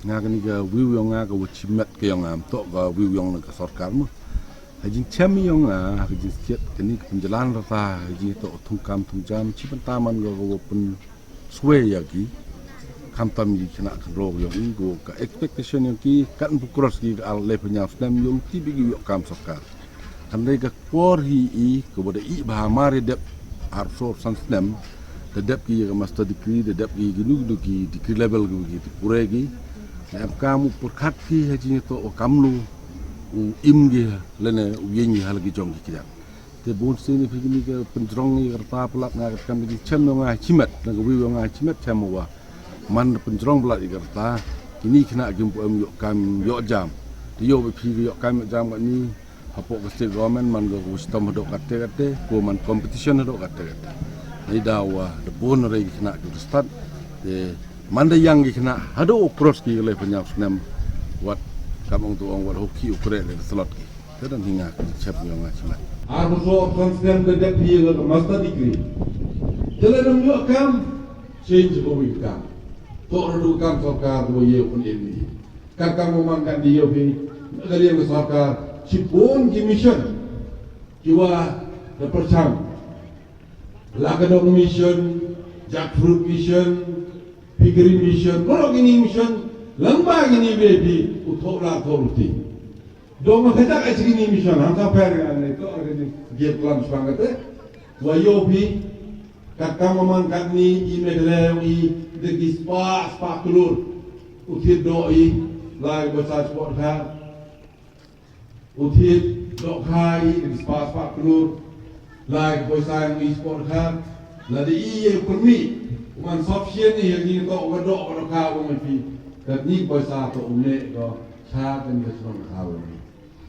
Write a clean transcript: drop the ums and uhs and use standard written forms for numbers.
nga ni ga wiu yang nga ga wachimet ke yang am to ga wiu yang ga sarkar mu hajin cham yang nga hajin siat kini penjalan rata hajin to tungkam tungjam cipan taman ga pun suwe yagi kam tam yi kena ro yang i go ka expectation yang ki kan bukros ki al le penyam snem yung ti bigi yok kam sarkar kan le ga por hi i ko boda i ba mare dep arso san snem dedap ki ga master degree dedap ki ginu ki degree level ki puregi am kamu purkhat ki haji to o kamlu imge lene uyengi halgi jong ki jam te bon sini figini ke penjrong ni kerta pelak nga kam di chem nga chimet nga wi nga chimet chamuwa man penjrong pelak di kerta ini kena gimpo am yo kam yo jam di yo bi yo kam jam ni hapo ke state government man go wisdom dok kate ko man competition dok kate ni dawa de bon re kena di start de manda yang kena hado cross ki le penyap snem wat kamong tu wat hoki ukre le slot ki kedan hinga chep yang ngachimat arbo so snem de dep hi le master degree jalan yo kam change bo wi kam to ru kam sarkar bo ye pun ini kan kamu mangkan di yo bi negeri yang sarkar cipun ki mission jiwa de percham lagadong mission jackfruit mission Pigri mission, kalau gini mission, lembah gini baby, utoplah toruti. Doma kita kat gini mission, hantar pergi itu ada di gate lam sebangat wayobi, kat kamu kat ni email lewi, degi spa telur, utir doi, lagi besar sport kan, utir dok hai, degi spa telur, lagi besar sport kan, lagi iye permi. Man sopsian ni yang ni kau wadok wadok kau mesti. Tapi ni bahasa tu umne kau cah kan dia semua kau.